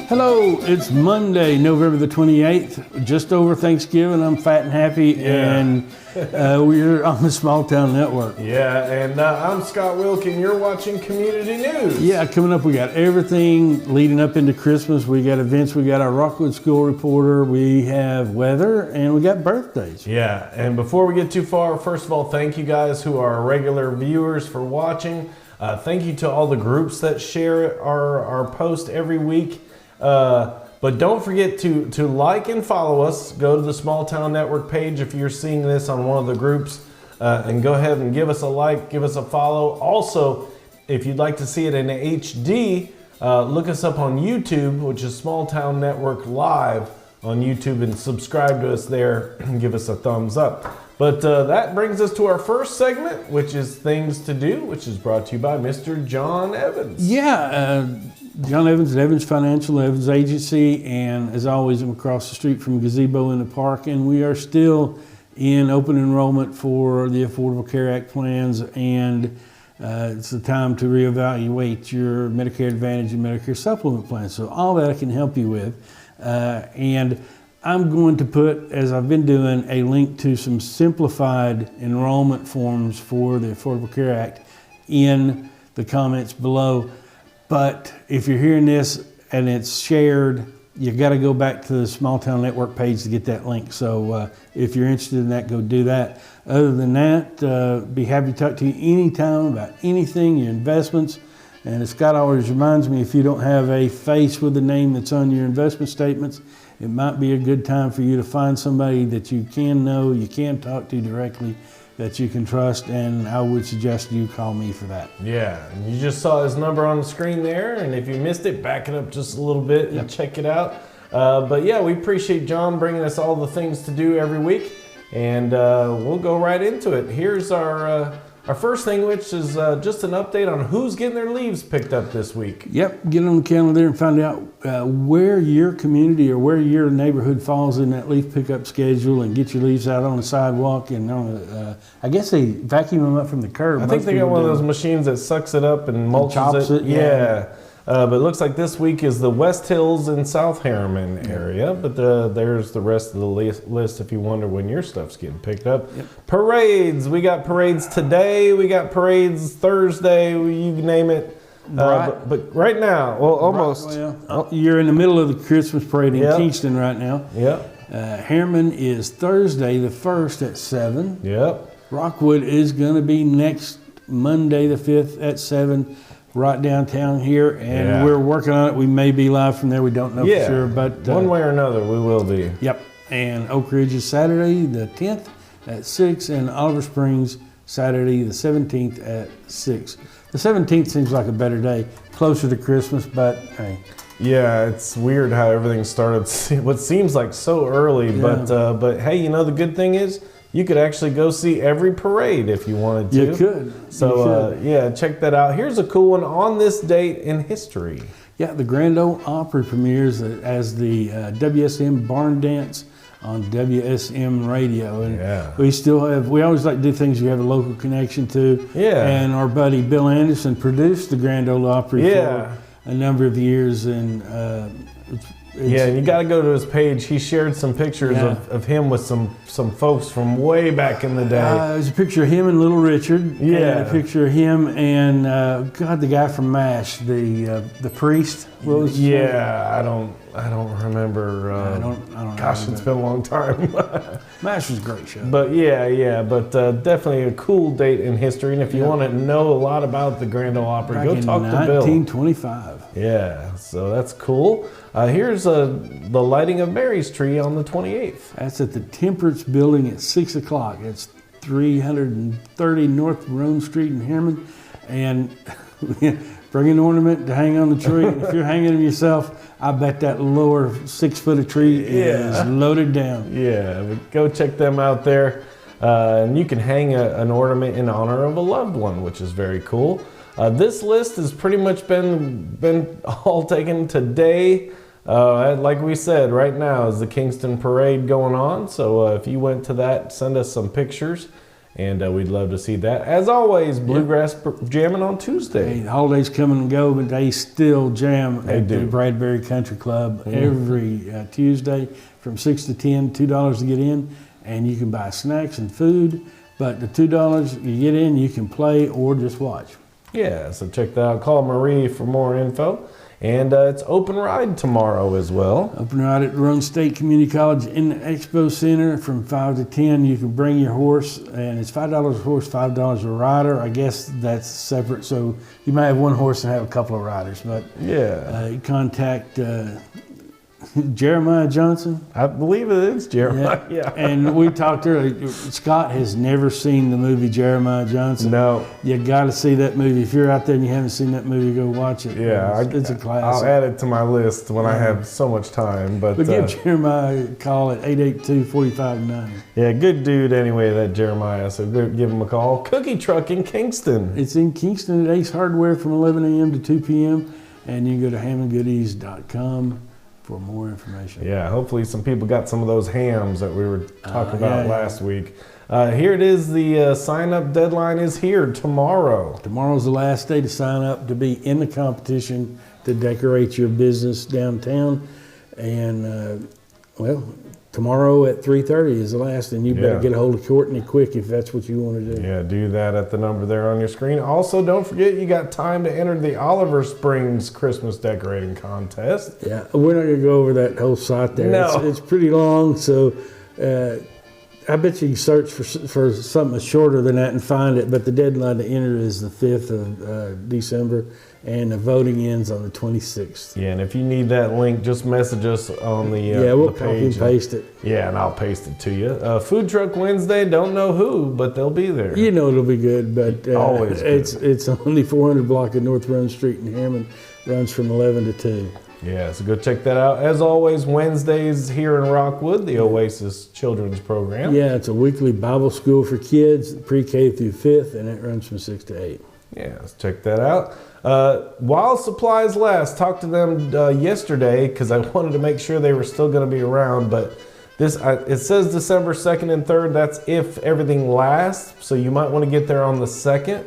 Hello, it's Monday, November the 28th, just over Thanksgiving. I'm fat and happy, and we're on the Small Town Network. Yeah, and I'm Scott Wilkin. You're watching Community News. Yeah, coming up, we got everything leading up into Christmas. We got events, we got our Rockwood School Reporter, we have weather, and we got birthdays. Yeah, and before we get too far, first of all, thank you guys who are regular viewers for watching. Thank you to all the groups that share our post every week. But don't forget to like and follow us. Go to the Small Town Network page if you're seeing this on one of the groups, and go ahead and give us a like, give us a follow. Also, if you'd like to see it in HD, look us up on YouTube, which is Small Town Network Live on YouTube, and subscribe to us there and give us a thumbs up. But that brings us to our first segment, which is Things to Do, which is brought to you by Mr. John Evans. Yeah, John Evans at Evans Financial, Evans Agency, and as always, I'm across the street from Gazebo in the Park, and we are still in open enrollment for the Affordable Care Act plans, and it's the time to reevaluate your Medicare Advantage and Medicare Supplement plans. So all that I can help you with, and I'm going to put, as I've been doing, a link to some simplified enrollment forms for the Affordable Care Act in the comments below. But if you're hearing this and it's shared, you got to go back to the Small Town Network page to get that link. So if you're interested in that, go do that. Other than that, be happy to talk to you anytime about anything, your investments. And as Scott always reminds me, if you don't have a face with the name that's on your investment statements, it might be a good time for you to find somebody that you can know, you can talk to directly, that you can trust, and I would suggest you call me for that. Yeah, and you just saw his number on the screen there, and if you missed it, back it up just a little bit and check it out. But yeah, we appreciate John bringing us all the things to do every week, and we'll go right into it. Here's our first thing, which is just an update on who's getting their leaves picked up this week. Yep, get on the calendar and find out where your community or where your neighborhood falls in that leaf pickup schedule, and get your leaves out on the sidewalk and on I guess they vacuum them up from the curb. I think they got one of those machines that sucks it up and mulches it. Yeah. But it looks like this week is the West Hills and South Harriman area. But there's the rest of the list if you wonder when your stuff's getting picked up. Yep. Parades. We got parades today. We got parades Thursday. You name it. But right now, well, almost. You're in the middle of the Christmas parade in Kingston right now. Yep. Harriman is Thursday the 1st at 7. Yep. Rockwood is going to be next Monday the 5th at 7. Right downtown here, and we're working on it. We may be live from there. We don't know for sure, but one way or another, we will be. Yep. And Oak Ridge is Saturday the 10th at 6, and Oliver Springs Saturday the 17th at 6. The 17th seems like a better day, closer to Christmas, but hey. Yeah, it's weird how everything started. What seems like so early, but hey, you know the good thing is, you could actually go see every parade if you wanted to. You could. So, yeah, check that out. Here's a cool one on this date in history. Yeah, the Grand Ole Opry premieres as the WSM Barn Dance on WSM Radio. And we always like to do things you have a local connection to. Yeah. And our buddy Bill Anderson produced the Grand Ole Opry for a number of years. And and you got to go to his page. He shared some pictures of him with some folks from way back in the day. There's a picture of him and Little Richard. Yeah. And a picture of him and the guy from MASH, the priest. What was his name? I don't remember. I don't. Gosh, it's been a long time. MASH was a great show. But definitely a cool date in history. And if you want to know a lot about the Grand Ole Opry, go talk to Bill. 1925. Yeah, so that's cool. Here's the lighting of Mary's tree on the 28th. That's at the Temperance Building at 6 o'clock. It's 330 North Rome Street in Harriman. And bring an ornament to hang on the tree. And if you're hanging them yourself, I bet that lower 6 foot of tree is loaded down. Yeah, but go check them out there. And you can hang an ornament in honor of a loved one, which is very cool. This list has pretty much been all taken today. Like we said, right now is the Kingston Parade going on. So if you went to that, send us some pictures. and we'd love to see that. As always, Bluegrass jamming on Tuesday. Hey, the holidays come and go, but they still jam They at the do. Bradbury Country Club every Tuesday from 6 to 10, $2 to get in, and you can buy snacks and food. But the $2 you get in, you can play or just watch. Yeah, so check that out. Call Marie for more info. And it's open ride tomorrow as well. Open ride at Roan State Community College in the Expo Center from 5 to 10. You can bring your horse, and it's $5 a horse, $5 a rider. I guess that's separate, so you might have one horse and have a couple of riders. But Yeah, contact Jeremiah Johnson. I believe it is Jeremiah. Yeah. And we talked earlier, Scott has never seen the movie Jeremiah Johnson. No. You got to see that movie. If you're out there and you haven't seen that movie, go watch it. Yeah, It's a I'll classic. add it to my list when I have so much time. But But give Jeremiah a call at 882-4590. yeah, good dude anyway, that Jeremiah. So give him a call. Cookie Truck in Kingston. It's in Kingston at Ace Hardware from 11 a.m. to 2 p.m. And you can go to hamandgoodies.com for more information. Yeah, hopefully some people got some of those hams that we were talking about yeah. last week. Here it is. The sign-up deadline is here tomorrow. Tomorrow's the last day to sign up to be in the competition to decorate your business downtown. And, tomorrow at 3:30 is the last, and you better Yeah. get a hold of Courtney quick if that's what you want to do. Yeah, do that at the number there on your screen. Also, don't forget you got time to enter the Oliver Springs Christmas decorating contest. Yeah, we're not going to go over that whole site there. No. It's pretty long, so I bet you can search for something shorter than that and find it, but the deadline to enter is the 5th of December, and the voting ends on the 26th. Yeah, and if you need that link, just message us on the We'll the copy page. and paste it. Yeah, and I'll paste it to you. Food Truck Wednesday, don't know who, but they'll be there. You know it'll be good, but Always good. it's on the 400 block of North Run Street in Hammond. Runs from 11 to 2. Yeah, so go check that out. As always, Wednesdays here in Rockwood, the Oasis Children's Program. Yeah, it's a weekly Bible school for kids, pre-K through 5th, and it runs from 6 to 8. Yeah, let's check that out. While supplies last, talked to them yesterday because I wanted to make sure they were still going to be around. But it says December 2nd and 3rd. That's if everything lasts. So you might want to get there on the 2nd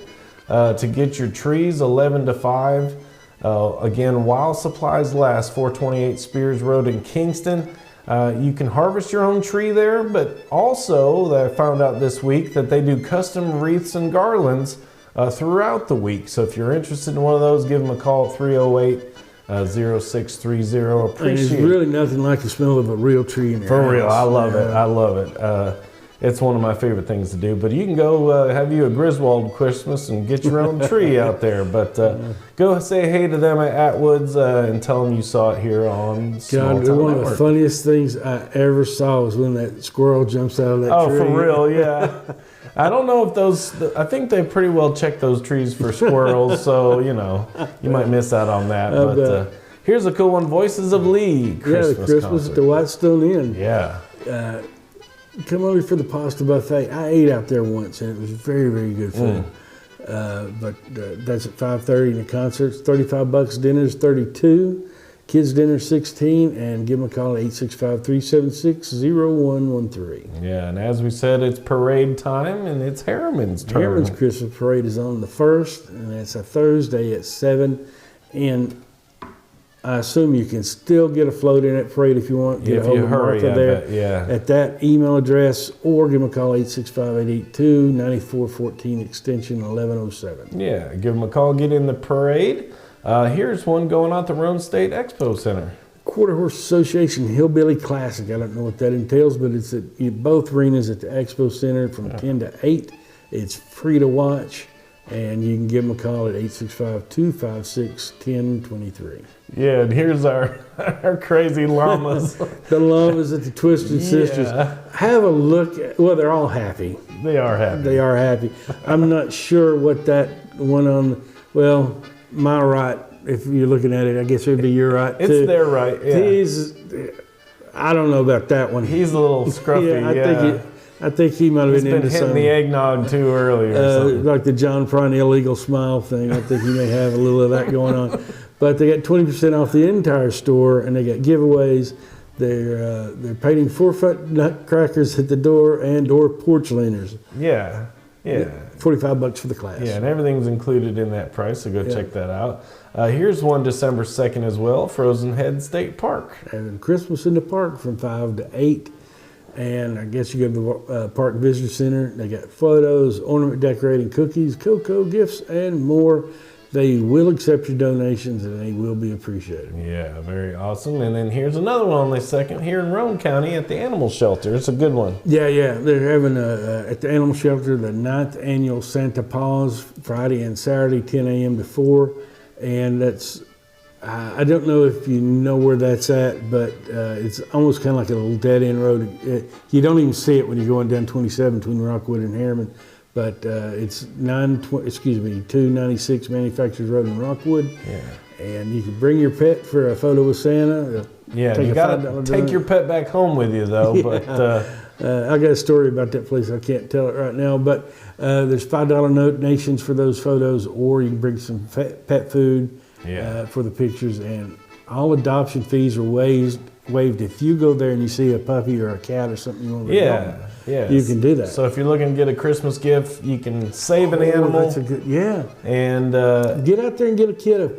to get your trees, 11 to 5. Again, while supplies last, 428 Spears Road in Kingston. You can harvest your own tree there, but also I found out this week that they do custom wreaths and garlands throughout the week. So if you're interested in one of those, give them a call at 308-0630. And there's really nothing like the smell of a real tree in your For house. real, I love it. I love it. It's one of my favorite things to do. But you can go have you a Griswold Christmas and get your own tree out there. But go say hey to them at Atwoods and tell them you saw it here on Small God, Town one of the Network. funniest things I ever saw was when that squirrel jumps out of that tree. Oh, for real, yeah. I don't know if I think they pretty well check those trees for squirrels, so, you might miss out on that. But here's a cool one, Voices of Lee Christmas the Christmas concert. at the Whitestone Inn. Yeah. Come over for the pasta buffet. I ate out there once, and it was very, very good food. But that's at 5:30, and the concert's $35. Dinner's $32. Kids dinner $16, and give them a call at 865-376-0113. Yeah, and as we said, it's parade time, and it's Harriman's turn. Harriman's Christmas Parade is on the 1st, and it's a Thursday at 7. And I assume you can still get a float in that parade if you want. Get If a hold you of hurry, Martha I there bet, yeah. at that email address, or give them a call 865-882-9414 extension 1107. Yeah, give them a call, get in the parade. Here's one going on at the Roan State Expo Center. Quarter Horse Association Hillbilly Classic. I don't know what that entails, but it's at both arenas at the Expo Center from 10 to 8. It's free to watch, and you can give them a call at 865-256-1023. Yeah, and here's our crazy llamas. The llamas at the Twisted Sisters. Have a look. Well, they're all happy. They are happy. They are happy. I'm not sure what that one on, well, my right, if you're looking at it, I guess it would be your right too. It's their right, yeah. I don't know about that one. He's a little scruffy, I think he might have He's been been into hitting something. the eggnog too early or something. Like the John Prine illegal smile thing. I think he may have a little of that going on. But they got 20% off the entire store, and they got giveaways. They're painting 4-foot nutcrackers at the door and door porch leaners. Yeah. Yeah. $45 for the class. Yeah, and everything's included in that price, so go check that out. Here's one December 2nd as well, Frozen Head State Park. And Christmas in the park from 5 to 8. And I guess you go to the Park Visitor Center. They got photos, ornament decorating, cookies, cocoa gifts, and more. They will accept your donations, and they will be appreciated. Yeah, very awesome. And then here's another one on the 2nd here in Roane County at the animal shelter. It's a good one. Yeah. They're having at the animal shelter the 9th annual Santa Paws, Friday and Saturday, 10 a.m. to 4. And that's, I don't know if you know where that's at, but it's almost kind of like a little dead end road. You don't even see it when you're going down 27 between Rockwood and Harriman. But it's 296 Manufacturers Road in Rockwood. Yeah. And you can bring your pet for a photo with Santa. Yeah, you got to take your pet back home with you, though. Yeah. But I got a story about that place. I can't tell it right now. But there's $5 donations for those photos, or you can bring some pet food for the pictures. And all adoption fees are waived if you go there and you see a puppy or a cat or something you want to bring home. Yeah, you can do that. So if you're looking to get a Christmas gift, you can save an animal. That's a good, and get out there and get a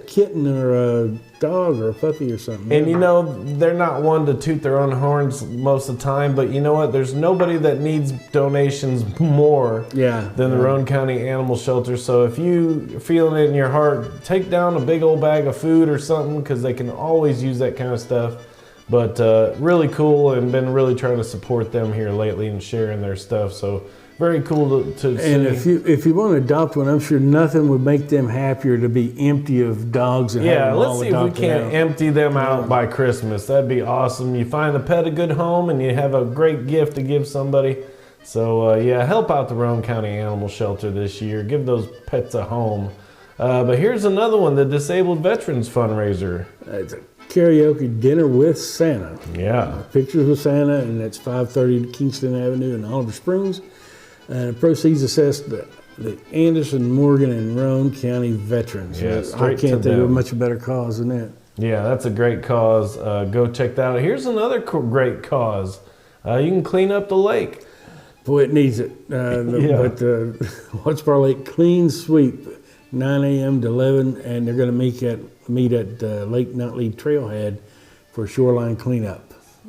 kitten or a dog or a puppy or something. And you know, they're not one to toot their own horns most of the time, but you know what? There's nobody that needs donations more than the Roane County Animal Shelter. So if you're feeling it in your heart, take down a big old bag of food or something, because they can always use that kind of stuff. But really cool, and been really trying to support them here lately and sharing their stuff. So very cool to see. And if you want to adopt one, I'm sure nothing would make them happier to be empty of dogs and have them let's all see if we adopted can't out. empty them out by Christmas. That'd be awesome. You find the pet a good home, and you have a great gift to give somebody. So help out the Roane County Animal Shelter this year. Give those pets a home. But here's another one, the Disabled Veterans Fundraiser. It's a karaoke dinner with Santa. Yeah. Pictures with Santa, and that's 530 Kingston Avenue in Oliver Springs. And proceeds assessed the Anderson, Morgan, and Roane County veterans. Yeah, I can't think of a much better cause than that. Yeah, that's a great cause. Go check that out. Here's another great cause. You can clean up the lake. Boy, it needs it. But Wattsbar Lake Clean Sweep, 9 a.m. to 11, and they're going to meet at Lake Nutley Trailhead for shoreline cleanup.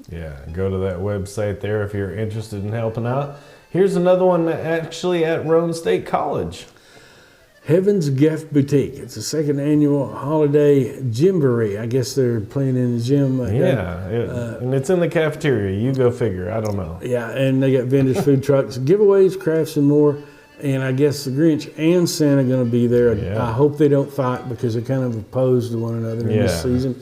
Yeah, go to that website there if you're interested in helping out. Here's another one actually at Roane State College. Heaven's Gift Boutique. It's the second annual holiday gymboree. I guess they're playing in the gym. And it's in the cafeteria. You go figure. I don't know. Yeah, and they got vendors, food trucks, giveaways, crafts, and more. And I guess the Grinch and Santa are going to be there. Yeah. I hope they don't fight, because they're kind of opposed to one another in this season.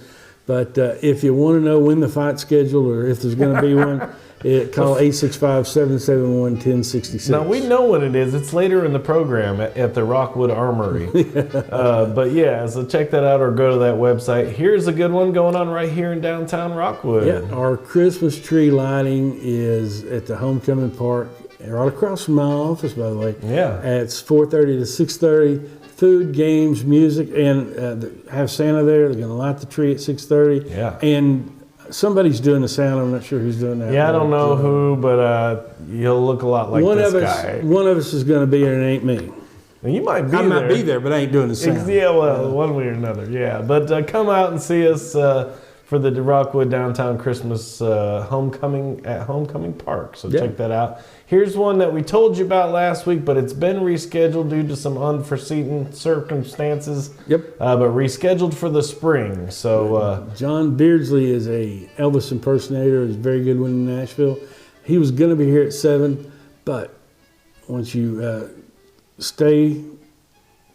But if you want to know when the fight's scheduled, or if there's going to be one, call 865-771-1066. Now, we know what it is. It's later in the program at the Rockwood Armory. So check that out or go to that website. Here's a good one going on right here in downtown Rockwood. Yeah, our Christmas tree lighting is at the Homecoming Park, right across from my office, by the way. Yeah. It's 4:30 to 6:30. Food, games, music, and have Santa there. They're going to light the tree at 6:30. Yeah. And somebody's doing the sound. I'm not sure who's doing that. Yeah, I don't know who, but you'll look a lot like this guy. One of us is going to be there, and it ain't me. You might be I there. might be there, but I ain't doing the sound. Yeah, well, one way or another, yeah. But come out and see us for the Rockwood Downtown Christmas Homecoming at Homecoming Park. So check that out. Here's one that we told you about last week, but it's been rescheduled due to some unforeseen circumstances. Yep. But rescheduled for the spring. So John Beardsley is a Elvis impersonator. He's a very good one in Nashville. He was going to be here at 7, but once you stay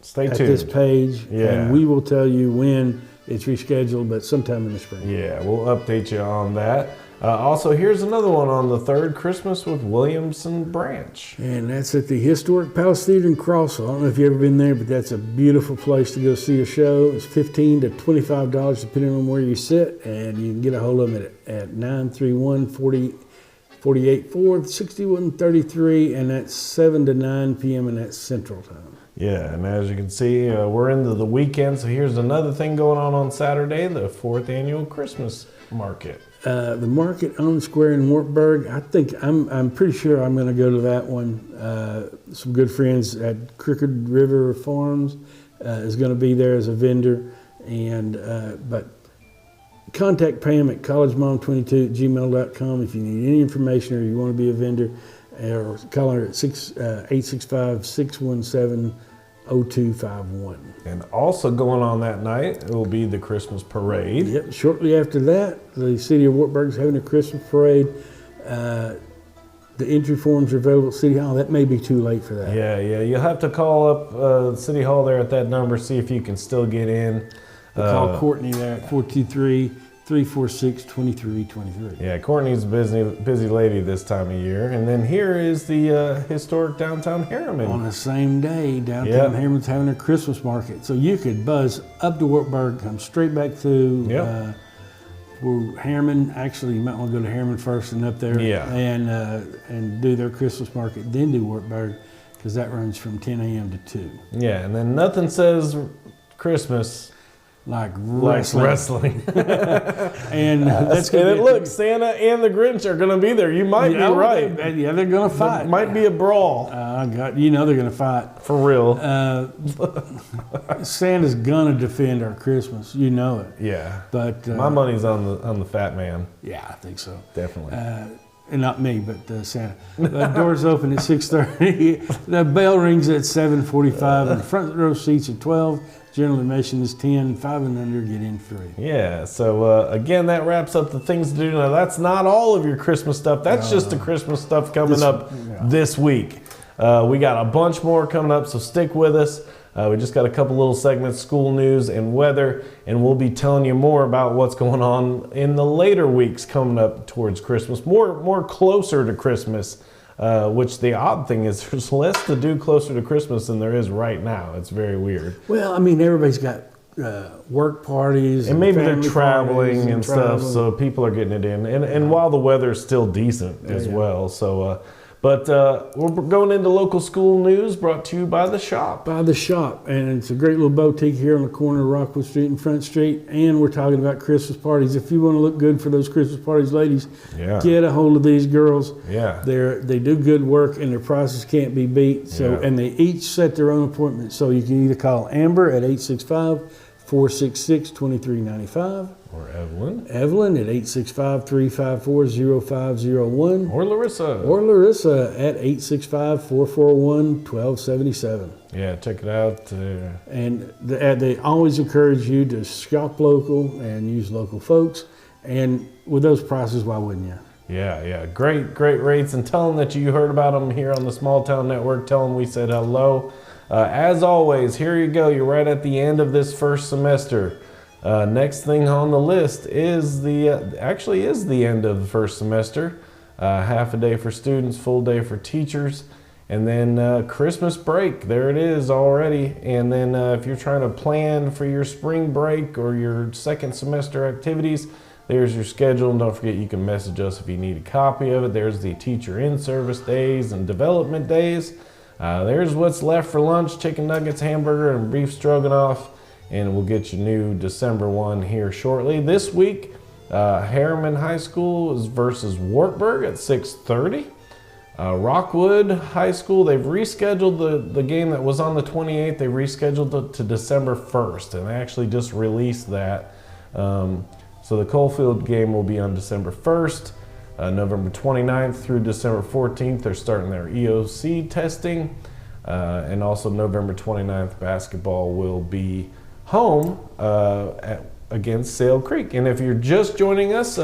tuned at this page, and we will tell you when it's rescheduled, but sometime in the spring. Yeah, we'll update you on that. Also, here's another one on the 3rd, Christmas with Williamson Branch. And that's at the Historic Palace Theater in Crossville. I don't know if you've ever been there, but that's a beautiful place to go see a show. It's $15 to $25 depending on where you sit, and you can get a hold of them at 931-48-4-6133, and that's 7 to 9 p.m., and that's Central Time. Yeah, and as you can see, we're into the weekend, so here's another thing going on Saturday, the 4th annual Christmas market. The market on the square in Wartburg, I think I'm pretty sure I'm going to go to that one. Some good friends at Crooked River Farms is going to be there as a vendor, and but contact Pam at collegemom22@gmail.com if you need any information or you want to be a vendor, or call her at 865-617-0251. And also going on that night, it will be the Christmas parade. Yep. Shortly after that, the city of Wartburg is having a Christmas parade. The entry forms are available at City Hall. That may be too late for that. Yeah. You'll have to call up City Hall there at that number, see if you can still get in. Call Courtney there at 423-346-2323. Yeah, Courtney's a busy lady this time of year. And then here is the historic downtown Harriman. On the same day, downtown Harriman's having a Christmas market. So you could buzz up to Wartburg, come straight back through. For Harriman, actually, you might want to go to Harriman first and up there, and do their Christmas market, then do Wartburg, because that runs from 10 a.m. to 2. Yeah, and then nothing says Christmas like wrestling. And that's and look, Santa and the Grinch are going to be there. You might be right. Yeah, they're going to fight. It might be a brawl. They're going to fight. For real. Santa's going to defend our Christmas. You know it. Yeah. But my money's on the fat man. Yeah, I think so. Definitely. And not me, but Santa. The doors open at 6:30. The bell rings at 7:45, and the front row seats at 12. General admission is 10. 5 and under get in free. Yeah. So again, that wraps up the things to do. Now, that's not all of your Christmas stuff. That's just the Christmas stuff coming up this week. We got a bunch more coming up, so stick with us. We just got a couple little segments, school news and weather, and we'll be telling you more about what's going on in the later weeks coming up towards Christmas, more closer to Christmas, which the odd thing is there's less to do closer to Christmas than there is right now. It's very weird. Well, I mean, everybody's got work parties. And maybe they're traveling and stuff, so people are getting it in. And while the weather's still decent as well, so... But we're going into local school news brought to you by The Shop. By The Shop. And it's a great little boutique here on the corner of Rockwood Street and Front Street. And we're talking about Christmas parties. If you want to look good for those Christmas parties, ladies, get a hold of these girls. Yeah. They do good work and their prices can't be beat. So And they each set their own appointment. So you can either call Amber at 865-466-2395. Or Evelyn. Evelyn at 865-354-0501. Or Larissa. At 865-441-1277. Yeah, check it out. And they always encourage you to shop local and use local folks. And with those prices, why wouldn't you? Yeah. Great rates. And tell them that you heard about them here on the Small Town Network. Tell them we said hello. As always, here you go. You're right at the end of this first semester. Next thing on the list is the end of the first semester. Half a day for students, full day for teachers, and then Christmas break. There it is already. And then if you're trying to plan for your spring break or your second semester activities, there's your schedule. And don't forget, you can message us if you need a copy of it. There's the teacher in-service days and development days. There's what's left for lunch: chicken nuggets, hamburger, and beef stroganoff. And we'll get you new December 1 here shortly. This week, Harriman High School is versus Wartburg at 6:30. Rockwood High School, they've rescheduled the game that was on the 28th. They rescheduled it to December 1st, and they actually just released that. So the Coalfield game will be on December 1st. November 29th through December 14th, they're starting their EOC testing. And also November 29th, basketball will be home against Sale Creek. And if you're just joining us,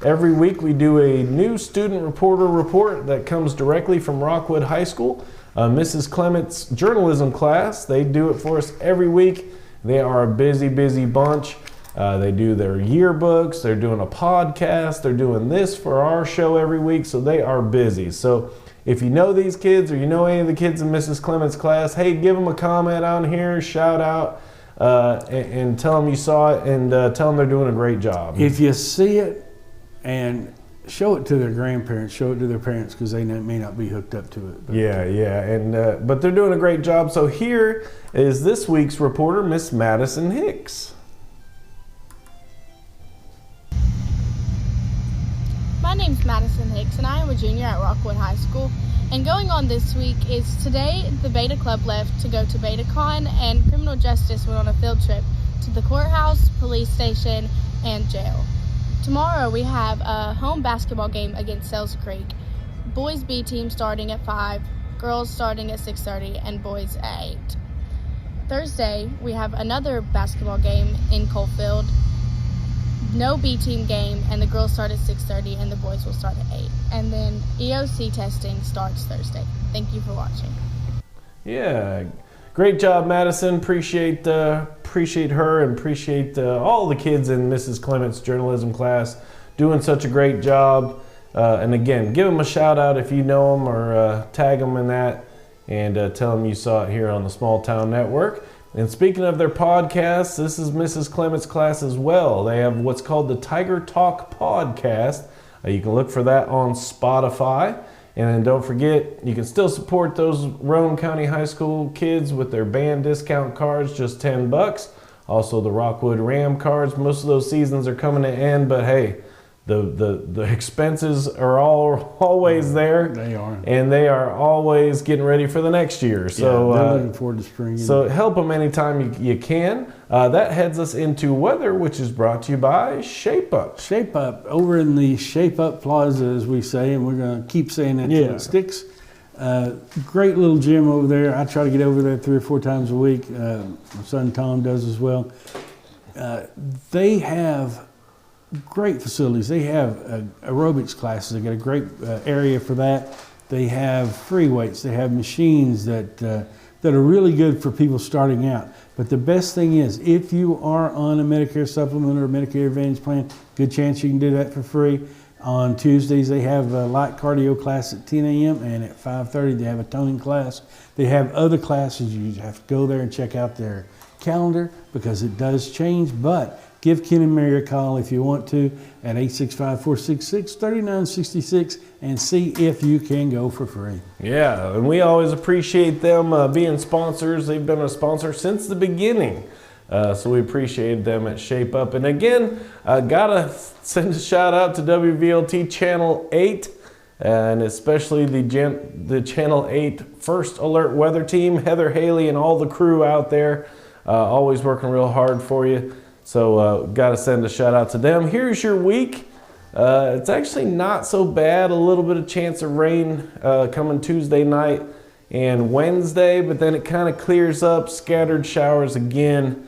every week we do a new student reporter report that comes directly from Rockwood High School. Mrs. Clement's journalism class, they do it for us every week. They are a busy bunch. They do their yearbooks, they're doing a podcast, they're doing this for our show every week, so they are busy. So if you know these kids or you know any of the kids in Mrs. Clement's class, hey, give them a comment on here, shout out, and tell them you saw it, and tell them they're doing a great job. If you see it, and show it to their grandparents, show it to their parents, because they may not be hooked up to it. But but they're doing a great job. So here is this week's reporter, Miss Madison Hicks. name's Madison Hicks, and I am a junior at Rockwood High School. And going on this week is today the Beta Club left to go to BetaCon, and Criminal Justice went on a field trip to the courthouse, police station, and jail. Tomorrow we have a home basketball game against Sells Creek. Boys B team starting at 5, girls starting at 6:30, and boys at 8. Thursday we have another basketball game in Coalfield. No B team game, and the girls start at 6:30 and the boys will start at 8. And then EOC testing starts Thursday. Thank you for watching. Yeah, great job, Madison. Appreciate her and appreciate all the kids in Mrs. Clement's journalism class doing such a great job. And again, give them a shout out if you know them, or tag them in that and tell them you saw it here on the Small Town Network. And speaking of their podcasts, this is Mrs. Clement's class as well. They have what's called the Tiger Talk podcast. You can look for that on Spotify. And then don't forget, you can still support those Roane County High School kids with their band discount cards, just $10. Also the Rockwood Ram cards. Most of those seasons are coming to end, but hey, the expenses are always there. They are. And they are always getting ready for the next year. So they're looking forward to spring. So help them anytime you can. That heads us into weather, which is brought to you by Shape Up. Shape Up, over in the Shape Up Plaza, as we say, and we're going to keep saying that till it sticks. Great little gym over there. I try to get over there 3 or 4 times a week. My son Tom does as well. They have great facilities. They have aerobics classes. They got a great area for that. They have free weights. They have machines that are really good for people starting out. But the best thing is, if you are on a Medicare supplement or a Medicare Advantage plan, good chance you can do that for free. On Tuesdays, they have a light cardio class at 10 a.m. and at 5:30 they have a toning class. They have other classes. You have to go there and check out their calendar because it does change, but give Ken and Mary a call if you want to at 865-466-3966 and see if you can go for free. Yeah, and we always appreciate them being sponsors. They've been a sponsor since the beginning. So we appreciate them at Shape Up. And again, gotta send a shout out to WVLT Channel 8 and especially the Channel 8 First Alert Weather Team, Heather Haley and all the crew out there, always working real hard for you. So got to send a shout out to them. Here's your week. It's actually not so bad. A little bit of chance of rain coming Tuesday night and Wednesday, but then it kind of clears up. Scattered showers again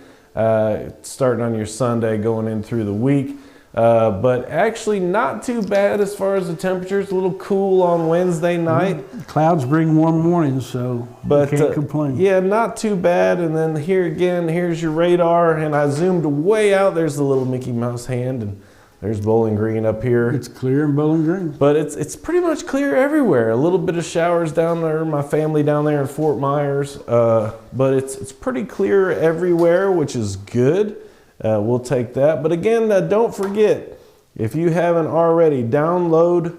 starting on your Sunday going in through the week. But actually not too bad as far as the temperatures. A little cool on Wednesday night. Clouds bring warm mornings, so you can't complain. Yeah, not too bad. And then here again, here's your radar. And I zoomed way out. There's the little Mickey Mouse hand. And there's Bowling Green up here. It's clear in Bowling Green. But it's pretty much clear everywhere. A little bit of showers down there. My family down there in Fort Myers. But it's pretty clear everywhere, which is good. We'll take that. But again, don't forget, if you haven't already, download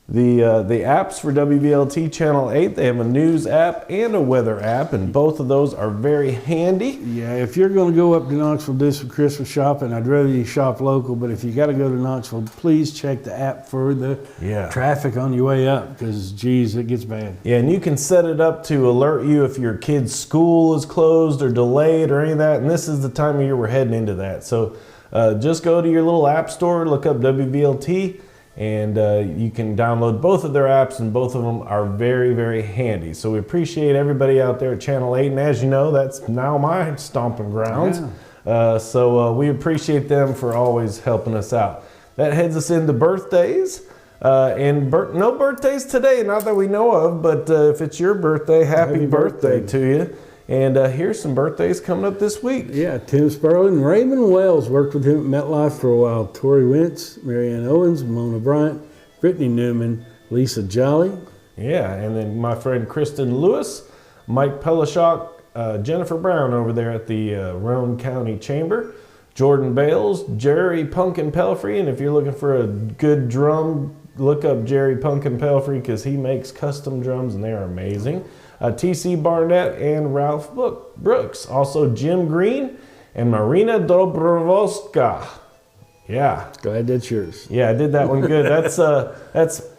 the apps for WVLT Channel 8. They have a news app and a weather app, and both of those are very handy. Yeah, if you're going to go up to Knoxville do some Christmas shopping, I'd rather you shop local, but if you got to go to Knoxville, please check the app for the traffic on your way up, because, geez, it gets bad. Yeah, and you can set it up to alert you if your kid's school is closed or delayed or any of that, and this is the time of year we're heading into that. So just go to your little app store, look up WVLT, and you can download both of their apps, and both of them are very, very handy. So we appreciate everybody out there at Channel 8, and as you know, that's now my stomping grounds. Yeah. So we appreciate them for always helping us out. That heads us into birthdays. No birthdays today, not that we know of, but if it's your birthday, happy birthday to you. And here's some birthdays coming up this week. Yeah, Tim Sperling, Raymond Wells worked with him at MetLife for a while. Tori Wentz, Marianne Owens, Mona Bryant, Brittany Newman, Lisa Jolly. Yeah, and then my friend Kristen Lewis, Mike Pelishok, Jennifer Brown over there at the Roane County Chamber, Jordan Bales, Jerry Pumpkin Pelfrey, and if you're looking for a good drum, look up Jerry Pumpkin Pelfrey because he makes custom drums and they're amazing. T.C. Barnett and Ralph Brooks. Also Jim Green and Marina Dobrovolska. Yeah. Glad that's yours. Yeah, I did that one good. That's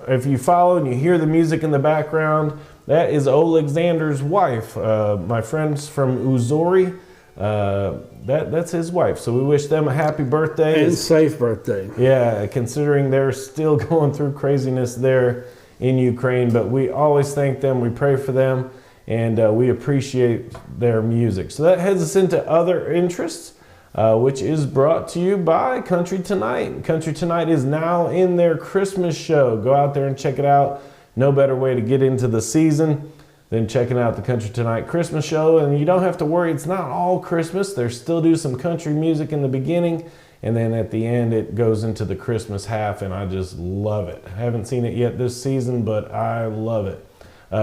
if you follow and you hear the music in the background, that is Alexander's wife. My friends from Uzori, that's his wife. So we wish them a happy birthday. And safe birthday. Yeah, considering they're still going through craziness there in Ukraine, but we always thank them. We pray for them, and we appreciate their music. So that heads us into other interests. Which is brought to you by Country Tonight. Country Tonight is now in their Christmas show. Go out there and check it out. No better way to get into the season than checking out the Country Tonight Christmas show. And you don't have to worry, it's not all Christmas. They still do some country music in the beginning, and then at the end it goes into the Christmas half, and I just love it. I haven't seen it yet this season, but I love it.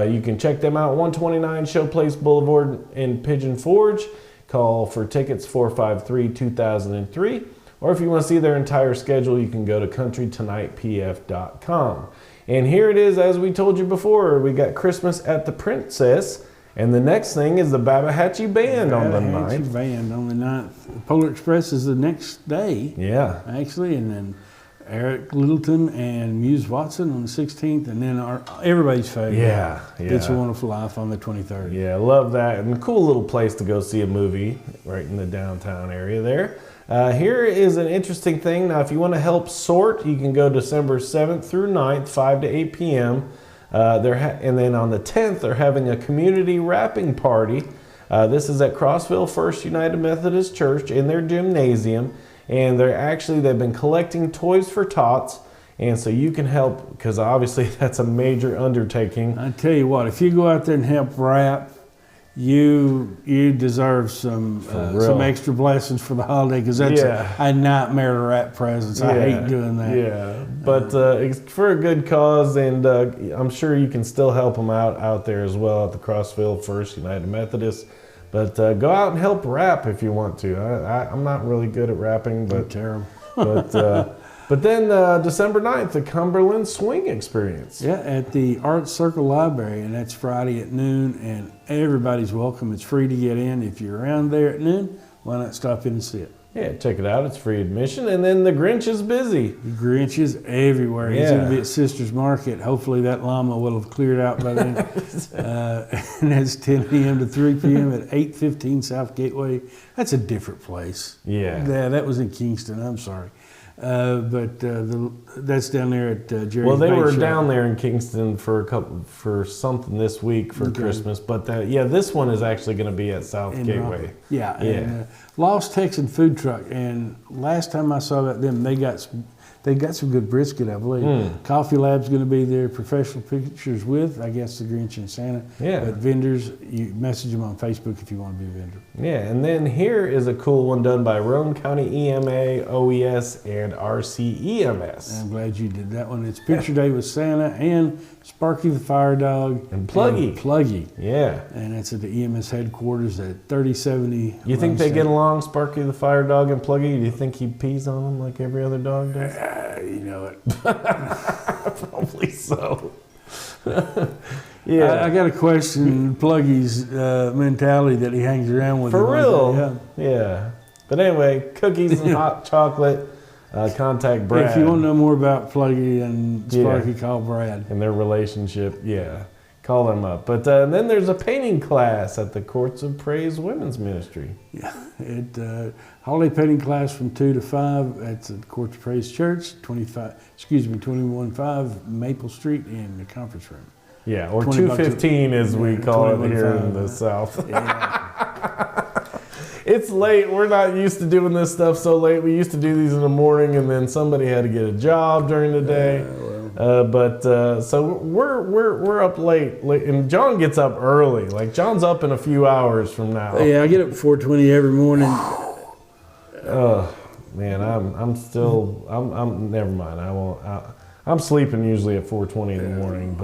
You can check them out, 129 Showplace Boulevard in Pigeon Forge. Call for tickets 453-2003, or if you want to see their entire schedule, you can go to countrytonightpf.com. And here it is, as we told you before, we got Christmas at the Princess, and the next thing is the Babahatchee Band on the 9th. Band on the 9th. Polar Express is the next day, Yeah. actually, and then Eric Littleton and Muse Watson on the 16th, and then everybody's favorite, Yeah. It's a Wonderful Life on the 23rd. Yeah, love that. And a cool little place to go see a movie right in the downtown area there. Here is an interesting thing. Now, if you want to help sort, you can go December 7th through 9th, 5 to 8 p.m. And then on the 10th, they're having a community wrapping party. This is at Crossville First United Methodist Church in their gymnasium. And they've been collecting Toys for Tots. And so you can help, because obviously that's a major undertaking. I tell you what, if you go out there and help wrap, you deserve some extra blessings for the holiday, because that's a nightmare to wrap presents. I hate doing that. Yeah, but it's for a good cause, and I'm sure you can still help them out there as well at the Crossville First United Methodist. But go out and help wrap if you want to. I'm not really good at wrapping, but Terrible. But then December 9th, the Cumberland Swing Experience. Yeah, at the Arts Circle Library, and that's Friday at noon, and everybody's welcome. It's free to get in. If you're around there at noon, why not stop in and see it? Yeah, check it out. It's free admission. And then the Grinch is busy. The Grinch is everywhere. He's going to be at Sisters Market. Hopefully that llama will have cleared out by then. And that's 10 a.m. to 3 p.m. at 815 South Gateway. That's a different place. Yeah. That was in Kingston. I'm sorry. That's down there at Jerry's. Well, they Bake were Shop. down there in Kingston for something this week for Christmas, but this one is actually going to be at South Gateway. Yeah. And, Lost Texan Food Truck, and last time I saw them, they got some good brisket, I believe. Coffee Lab's going to be there. Professional Pictures with, I guess, the Grinch and Santa. Yeah. But vendors, you message them on Facebook if you want to be a vendor. Yeah, and then here is a cool one done by Roane County EMA, OES, and RCEMS. I'm glad you did that one. It's Picture Day with Santa and Sparky the Fire Dog. And Pluggy. Yeah. And it's at the EMS headquarters at 3070. You think they get along, Sparky the Fire Dog and Pluggy? Do you think he pees on them like every other dog does? You know it. Probably so. Yeah. I got to question Pluggy's mentality that he hangs around with. For them real? Like that. Yeah. But anyway, cookies and hot chocolate. Contact Brad. If you want to know more about Pluggy and Sparky, call Brad. And their relationship, call them up. But then there's a painting class at the Courts of Praise Women's Ministry. Yeah, holiday painting class from 2 to 5 at the Courts of Praise Church, 215 Maple Street in the conference room. Yeah, or 215 as we call it here in the South. Yeah. It's late. We're not used to doing this stuff so late. We used to do these in the morning, and then somebody had to get a job during the day. So we're up late, and John gets up early. Like John's up in a few hours from now. Yeah, I get up at 4:20 every morning. Oh man, I'm never mind. I won't. I'm sleeping usually at 4:20 in the morning,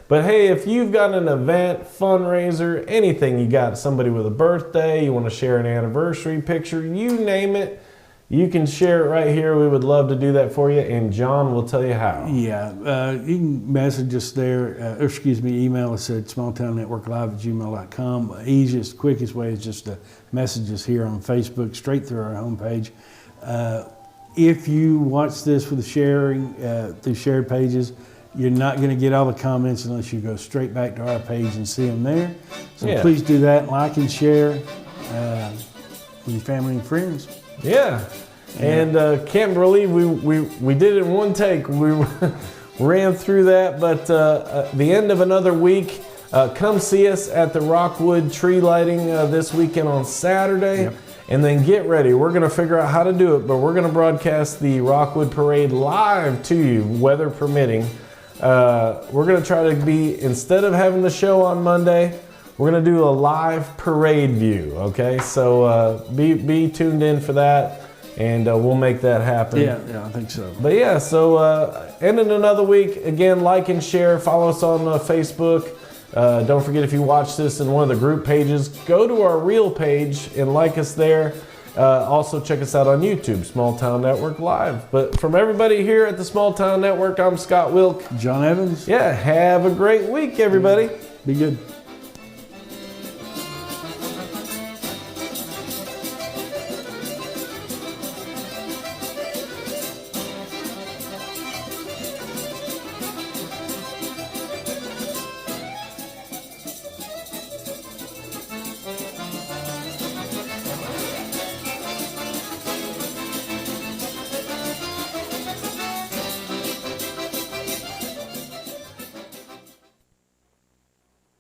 but hey, if you've got an event, fundraiser, anything, you got somebody with a birthday, you want to share an anniversary picture, you name it, you can share it right here. We would love to do that for you, and John will tell you how. Yeah, you can message us there, email us at smalltownnetworklive@gmail.com. Easiest, quickest way is just to message us here on Facebook, straight through our homepage. if you watch this with the sharing through shared pages, you're not going to get all the comments unless you go straight back to our page and see them there. So Yeah. please do that, like and share with your family and friends. Yeah. And can't believe we did it in one take. We ran through that, but the end of another week. Come see us at the Rockwood tree lighting this weekend on Saturday. Yep. And then get ready. We're going to figure out how to do it, but we're going to broadcast the Rockwood Parade live to you, weather permitting. We're going to try to be, instead of having the show on Monday, we're going to do a live parade view, okay? So be tuned in for that, and we'll make that happen. Yeah, I think so. But yeah, so ending another week. Again, like and share. Follow us on Facebook. Don't forget, if you watch this in one of the group pages, go to our real page and like us there. Also check us out on YouTube, Small Town Network Live. But from everybody here at the Small Town Network, I'm Scott Wilk. John Evans, Yeah, have a great week, everybody. be good.